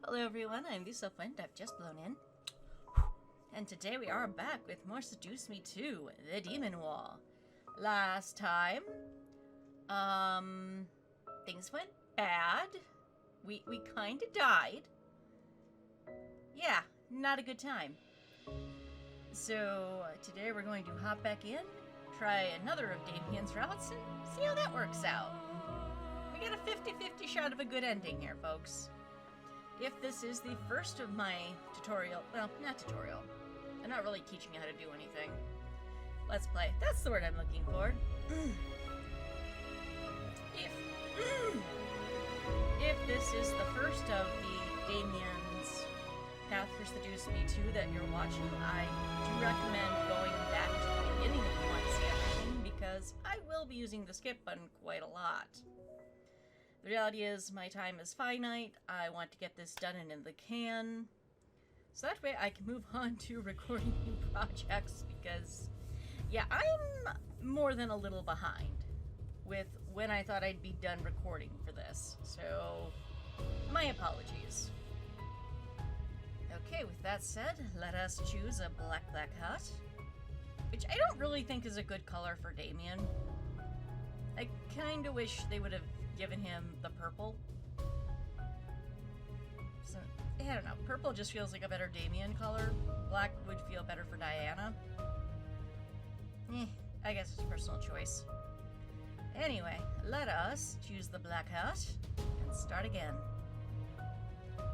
Hello everyone, I'm the Wind. I've just blown in. And today we are back with more Seduce Me 2, The Demon Wall. Last time, things went bad. We kinda died. Yeah, not a good time. So, today we're going to hop back in, try another of Damien's routes, and see how that works out. We got a 50-50 shot of a good ending here, folks. If this is the first of my tutorial, well, not tutorial. I'm not really teaching you how to do anything. Let's play. That's the word I'm looking for. If this is the first of the Damien's Path for Seduce Me 2 that you're watching, I do recommend going back to the beginning if you want to see everything, because I will be using the skip button quite a lot. The reality is, my time is finite. I want to get this done and in the can, so that way I can move on to recording new projects, because, yeah, I'm more than a little behind with when I thought I'd be done recording for this, so my apologies. Okay, with that said, let us choose a black hat, which I don't really think is a good color for Damien. I kinda wish they would have given him the purple. So, I don't know, purple just feels like a better Damien color. Black would feel better for Diana. I guess it's a personal choice. Anyway, let us choose the black hat and start again.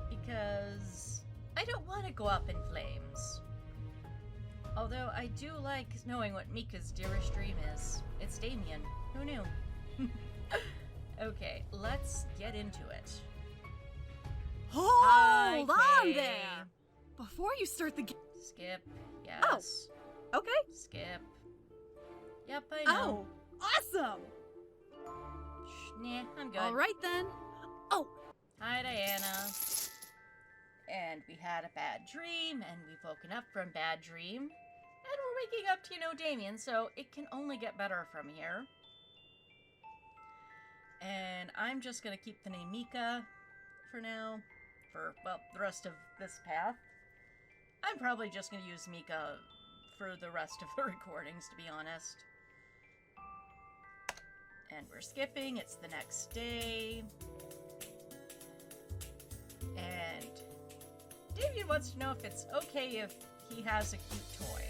Because I don't want to go up in flames. Although I do like knowing what Mika's dearest dream is. It's Damien. Who knew? Okay, let's get into it. Hold on there! Before you start the game. Skip. Yes. Oh, okay. Skip. Yep, I know. Oh, awesome! Nah, I'm good. Alright then. Oh! Hi, Diana. And we had a bad dream, and we've woken up from bad dream. And we're waking up to, Damien, so it can only get better from here. And I'm just going to keep the name Mika for now. For, well, the rest of this path. I'm probably just going to use Mika for the rest of the recordings, to be honest. And we're skipping. It's the next day. And Damien wants to know if it's okay if he has a cute toy.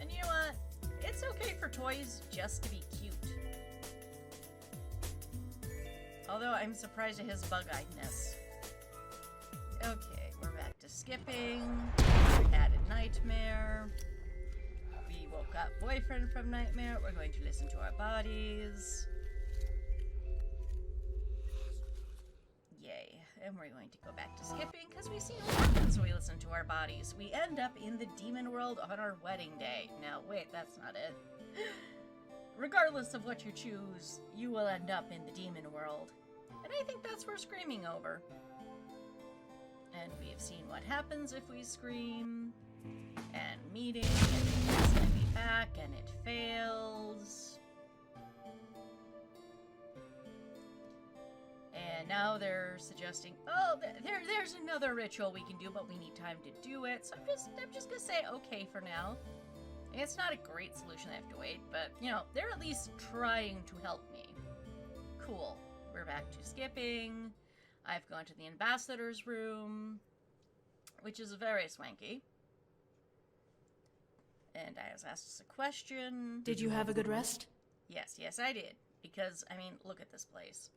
And you know what? It's okay for toys just to be cute. Although I'm surprised at his bug-eyedness. Okay, we're back to skipping. We had a nightmare. We woke up boyfriend from nightmare. We're going to listen to our bodies. Yay. And we're going to go back to skipping because we see what happens when we listen to our bodies. We end up in the demon world on our wedding day. Now, wait, that's not it. Regardless of what you choose, you will end up in the demon world. And I think that's worth screaming over. And we have seen what happens if we scream. And meeting, and we send me back, and it fails. And now they're suggesting, oh, there's another ritual we can do, but we need time to do it. So I'm just gonna say okay for now. It's not a great solution, I have to wait, but, they're at least trying to help me. Cool. We're back to skipping. I've gone to the ambassador's room, which is very swanky. And I was asked us a question. Did you have a good rest? Yes, I did. Because, look at this place.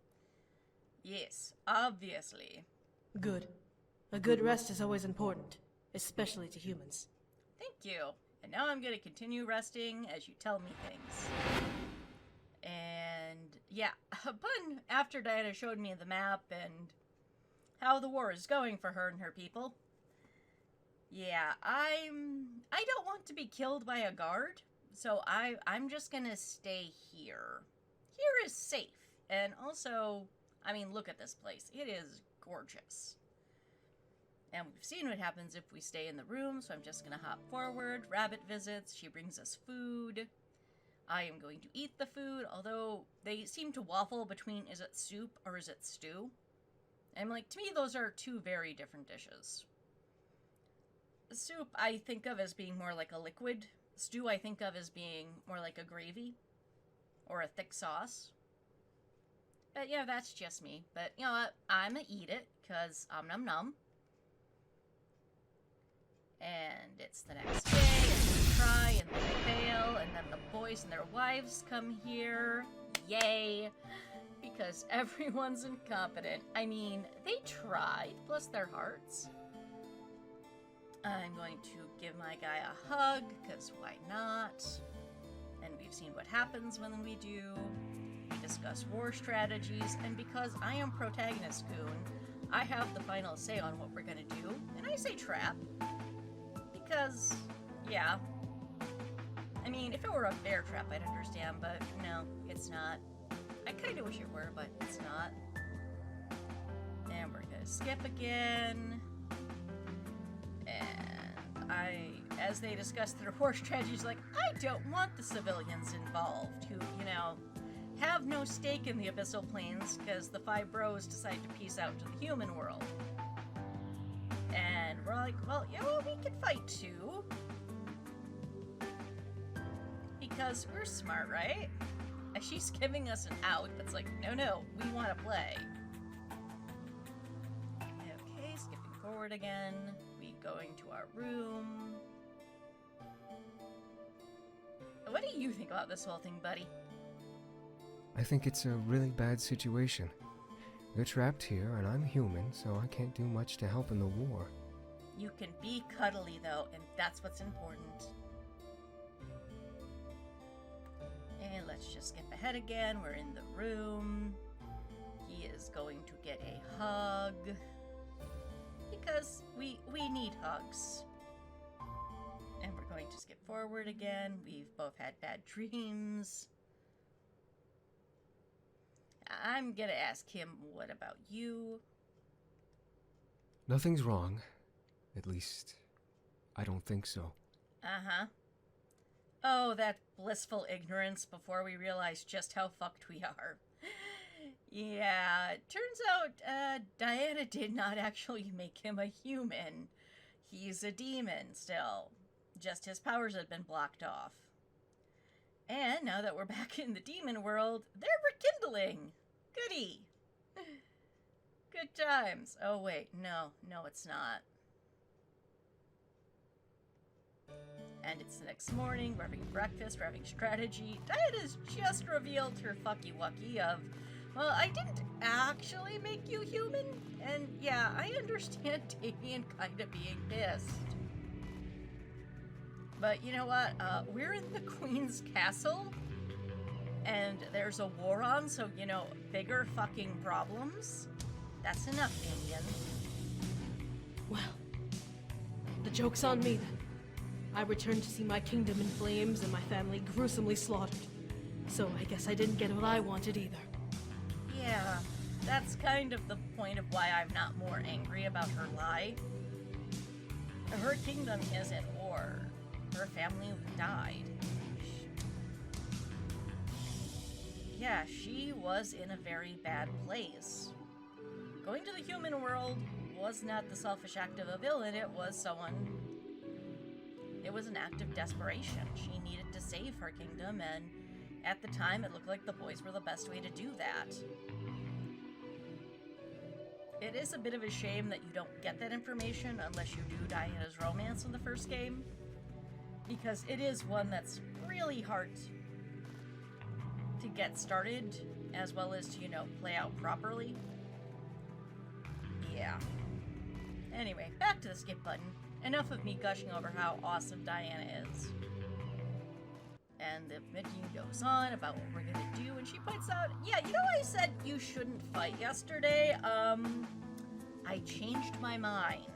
Yes, obviously. Good. A good rest is always important, especially to humans. Thank you. And now I'm going to continue resting as you tell me things. And, yeah, but after Diana showed me the map and how the war is going for her and her people, yeah, I don't want to be killed by a guard, so I'm just going to stay here. Here is safe. And also, look at this place. It is gorgeous. And we've seen what happens if we stay in the room, so I'm just going to hop forward. Rabbit visits. She brings us food. I am going to eat the food, although they seem to waffle between is it soup or is it stew? And, like, to me, those are two very different dishes. Soup, I think of as being more like a liquid. Stew, I think of as being more like a gravy or a thick sauce. But, yeah, that's just me. But, you know what? I'm gonna eat it, because nom nom. And it's the next day, and they try, and they fail, and then the boys and their wives come here. Yay! Because everyone's incompetent. I mean, they tried, bless their hearts. I'm going to give my guy a hug, because why not? And we've seen what happens when we do. We discuss war strategies, and because I am protagonist goon, I have the final say on what we're gonna do, and I say trap. Because, yeah. I mean, if it were a bear trap, I'd understand, but no, it's not. I kinda wish it were, but it's not. And we're gonna skip again. And as they discuss their war strategies, like, I don't want the civilians involved who, you know, have no stake in the Abyssal Plains because the 5 bros decide to peace out to the human world. And we're like, well, you know, we can fight too. Because we're smart, right? And she's giving us an out, but it's like, no, we want to play. Okay, skipping forward again. We going to our room. What do you think about this whole thing, buddy? I think it's a really bad situation. You're trapped here, and I'm human, so I can't do much to help in the war. You can be cuddly, though, and that's what's important. And let's just skip ahead again. We're in the room. He is going to get a hug. Because we need hugs. And we're going to skip forward again. We've both had bad dreams. I'm gonna ask him, what about you? Nothing's wrong. At least, I don't think so. Uh-huh. Oh, that blissful ignorance before we realize just how fucked we are. Yeah, it turns out, Diana did not actually make him a human. He's a demon still. Just his powers had been blocked off. And now that we're back in the demon world, they're rekindling! Goody! Good times. Oh wait, no, it's not. And it's the next morning, we're having breakfast, we're having strategy. Diana's just revealed her fucky-wucky of, well, I didn't actually make you human. And yeah, I understand Damien kinda being pissed. But you know what? We're in the Queen's castle, and there's a war on, so, you know, bigger fucking problems. That's enough, Damien. Well, the joke's on me then. I returned to see my kingdom in flames and my family gruesomely slaughtered. So I guess I didn't get what I wanted either. Yeah, that's kind of the point of why I'm not more angry about her lie. Her kingdom is at war. Her family died. Yeah, she was in a very bad place. Going to the human world was not the selfish act of a villain, it was an act of desperation. She needed to save her kingdom, and at the time it looked like the boys were the best way to do that. It is a bit of a shame that you don't get that information unless you do Diana's romance in the first game, because it is one that's really hard to get started, as well as to, you know, play out properly. Yeah. Anyway, back to the skip button. Enough of me gushing over how awesome Diana is. And the meeting goes on about what we're gonna do, and she points out, yeah, you know I said you shouldn't fight yesterday? I changed my mind.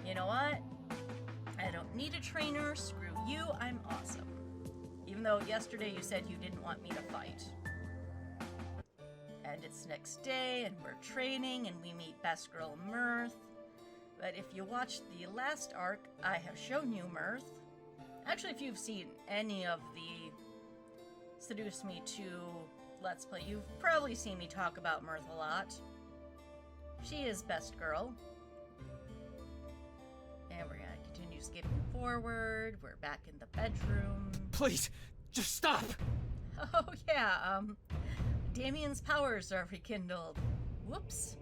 You know what? I don't need a trainer, screw you, I'm awesome. Even though yesterday you said you didn't want me to fight. And it's next day, and we're training, and we meet Best Girl Mirth. But if you watched the last arc, I have shown you Mirth. Actually, if you've seen any of the Seduce Me 2 Let's Play, you've probably seen me talk about Mirth a lot. She is best girl. And we're gonna continue skipping forward. We're back in the bedroom. Please, just stop! Oh yeah, Damien's powers are rekindled. Whoops.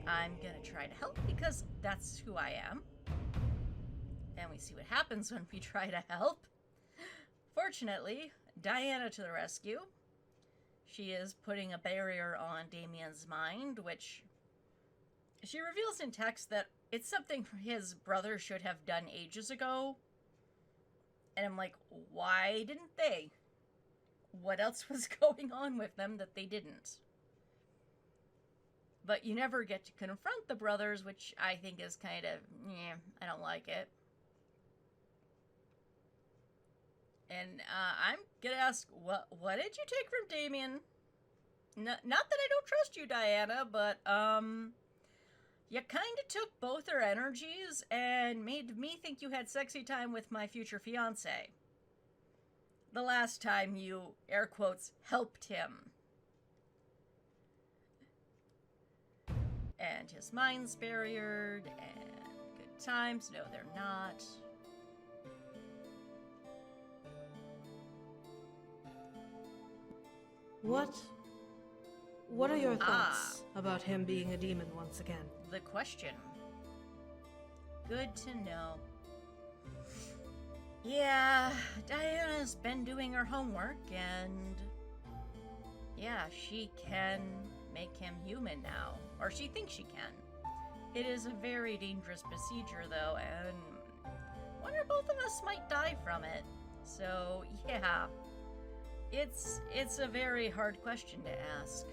I'm gonna try to help because that's who I am. And we see what happens when we try to help. Fortunately, Diana to the rescue. She is putting a barrier on Damien's mind, which she reveals in text that it's something his brother should have done ages ago. And I'm like, why didn't they? What else was going on with them that they didn't? But you never get to confront the brothers, which I think is kind of, I don't like it. And I'm gonna ask, what did you take from Damien? Not that I don't trust you, Diana, but you kind of took both their energies and made me think you had sexy time with my future fiance. The last time you, air quotes, helped him. And his mind's barriered, and good times. No, they're not. What are your thoughts about him being a demon once again? The question. Good to know. Yeah, Diana's been doing her homework, and yeah, she can make him human now. Or she thinks she can. It is a very dangerous procedure, though, and one or both of us might die from it. So, yeah. It's a very hard question to ask.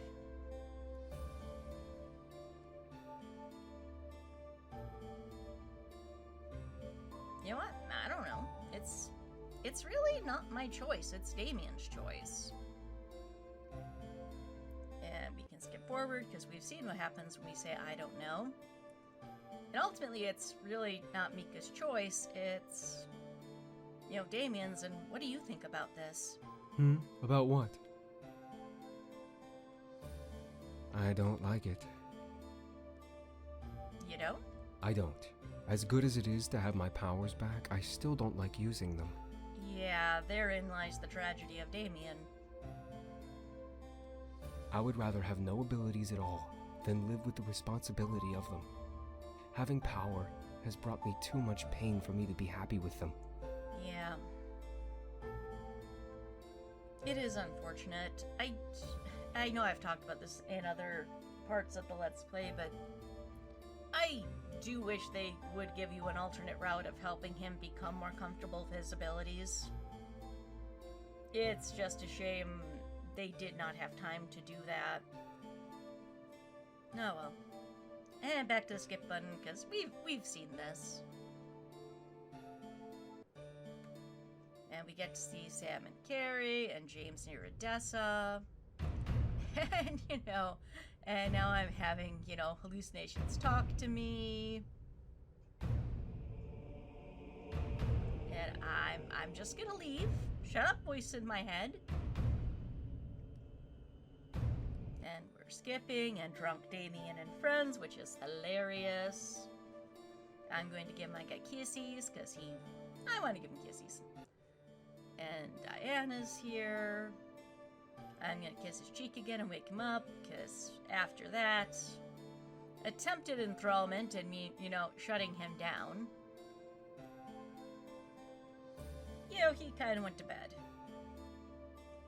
You know what? I don't know. It's really not my choice. It's Damien's choice. And we can skip forward because we've seen what happens when we say I don't know. And ultimately, it's really not Mika's choice. It's, Damien's. And what do you think about this? About what? I don't like it. You don't? I don't. As good as it is to have my powers back, I still don't like using them. Yeah, therein lies the tragedy of Damien. I would rather have no abilities at all than live with the responsibility of them. Having power has brought me too much pain for me to be happy with them. Yeah. It is unfortunate. I know I've talked about this in other parts of the Let's Play, but I do wish they would give you an alternate route of helping him become more comfortable with his abilities. It's just a shame they did not have time to do that. Oh well. And back to the skip button, because we've seen this. And we get to see Sam and Carrie, and James near Odessa. And, and now I'm having, hallucinations talk to me. And I'm just gonna leave. Shut up, voice in my head. And we're skipping, and drunk Damien and friends, which is hilarious. I'm going to give my guy kissies, because I want to give him kissies. And Diana's here. I'm gonna kiss his cheek again and wake him up, because after that, attempted enthrallment and me, shutting him down. He kind of went to bed.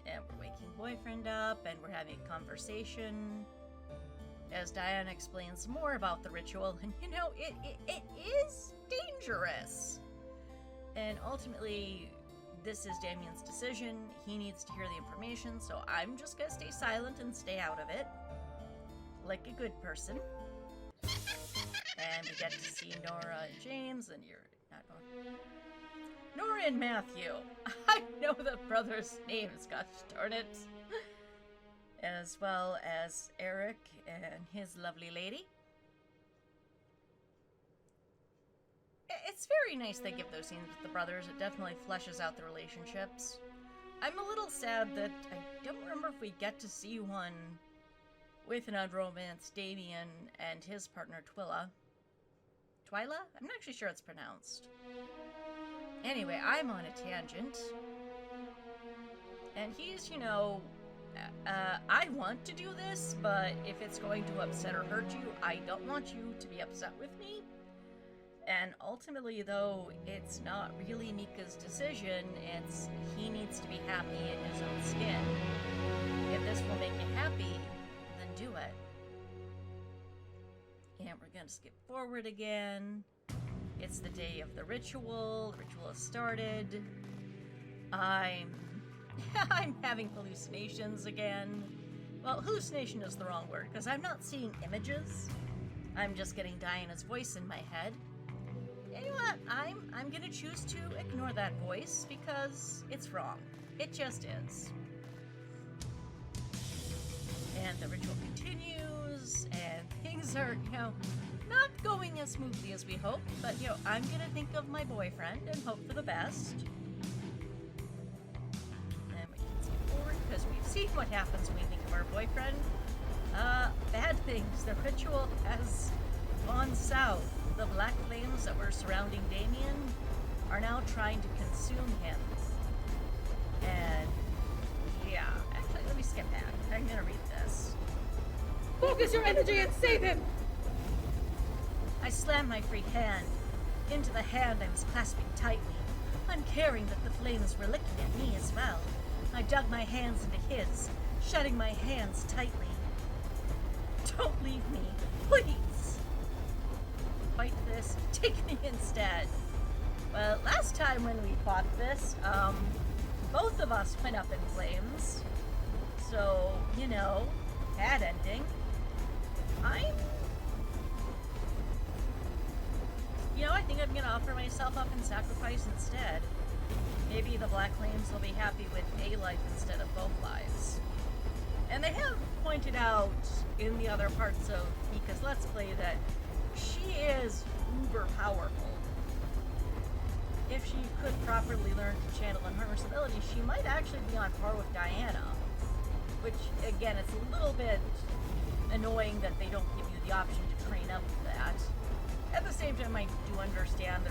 And we're waking boyfriend up, and we're having a conversation as Diana explains more about the ritual, and it is dangerous. And ultimately, this is Damien's decision. He needs to hear the information, so I'm just gonna stay silent and stay out of it. Like a good person. And we get to see Nora and James, and you're not Nora. Nora and Matthew. I know the brothers' names, gosh darn it. As well as Eric and his lovely lady. It's very nice they give those scenes with the brothers. It definitely fleshes out the relationships. I'm a little sad that I don't remember if we get to see one with an unromanced Damien and his partner Twila. Twyla? I'm not actually sure it's pronounced. Anyway, I'm on a tangent. And he's, you know, I want to do this, but if it's going to upset or hurt you, I don't want you to be upset with me. And ultimately, though, it's not really Mika's decision, it's he needs to be happy in his own skin. If this will make you happy, then do it. And we're gonna skip forward again. It's the day of the ritual. The ritual has started. I'm having hallucinations again. Well, hallucination is the wrong word, because I'm not seeing images. I'm just getting Diana's voice in my head. You know what? I'm gonna choose to ignore that voice because it's wrong. It just is. And the ritual continues, and things are, you know, not going as smoothly as we hoped, but, you know, I'm gonna think of my boyfriend and hope for the best. And we can skip forward, because we've seen what happens when we think of our boyfriend. Bad things. The ritual has gone south. The black flames that were surrounding Damien are now trying to consume him. And, yeah. Actually, let me skip back. I'm gonna read this. Focus your energy and save him! I slammed my free hand into the hand I was clasping tightly, uncaring that the flames were licking at me as well. I dug my hands into his, shutting my hands tightly. Don't leave me, please! Fight this, take me instead. Well, last time when we fought this, both of us went up in flames. So, you know, bad ending. I think I'm gonna offer myself up in sacrifice instead. Maybe the Black Flames will be happy with a life instead of both lives. And they have pointed out in the other parts of Mika's Let's Play that she is uber powerful. If she could properly learn to channel and harness abilities, she might actually be on par with Diana. Which, again, it's a little bit annoying that they don't give you the option to train up with that. At the same time, I do understand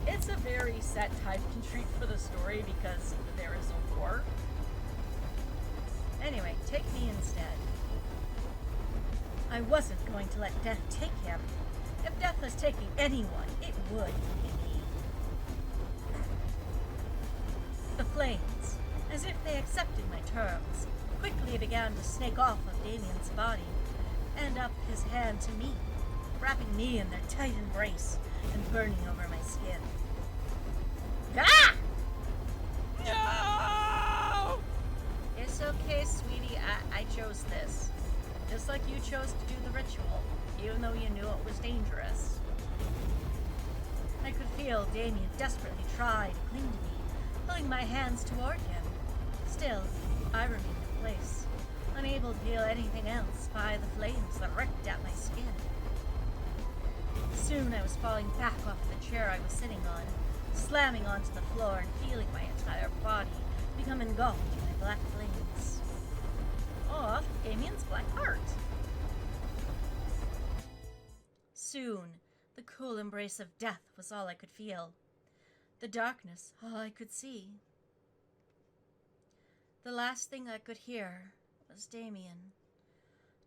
it's a very set time constraint for the story because there is a war. Anyway, take me instead. I wasn't going to let death take him. If death was taking anyone, it would be me. The flames, as if they accepted my terms, quickly began to snake off of Damien's body and up his hand to me, wrapping me in their tight embrace and burning over my skin. Ah! No! It's okay, sweetie. I chose this. Just like you chose to do the ritual, even though you knew it was dangerous. I could feel Damien desperately try to cling to me, pulling my hands toward him. Still, I remained in place, unable to feel anything else by the flames that ripped at my skin. Soon I was falling back off the chair I was sitting on, slamming onto the floor and feeling my entire body become engulfed by black flames. Or Damien's black heart. Soon, the cool embrace of death was all I could feel. The darkness, all I could see. The last thing I could hear was Damien,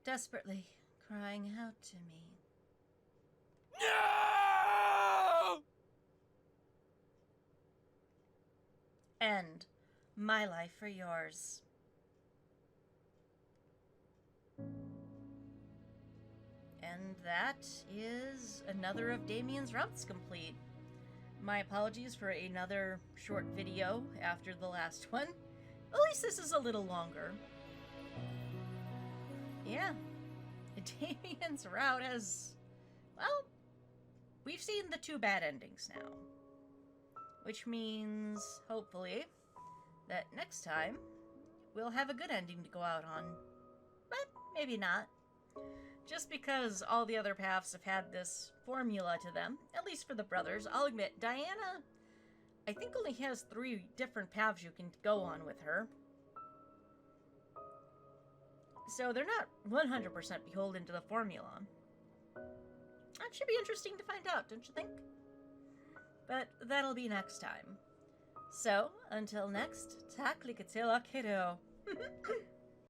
desperately crying out to me. No! End my life for yours. And that is another of Damien's routes complete. My apologies for another short video after the last one. At least this is a little longer. Yeah. Damien's route has... well, we've seen the two bad endings now. Which means, hopefully, that next time, we'll have a good ending to go out on. But maybe not. Just because all the other paths have had this formula to them, at least for the brothers. I'll admit, Diana, I think only has 3 different paths you can go on with her. So they're not 100% beholden to the formula. That should be interesting to find out, don't you think? But that'll be next time. So, until next, tak likatila kiddo.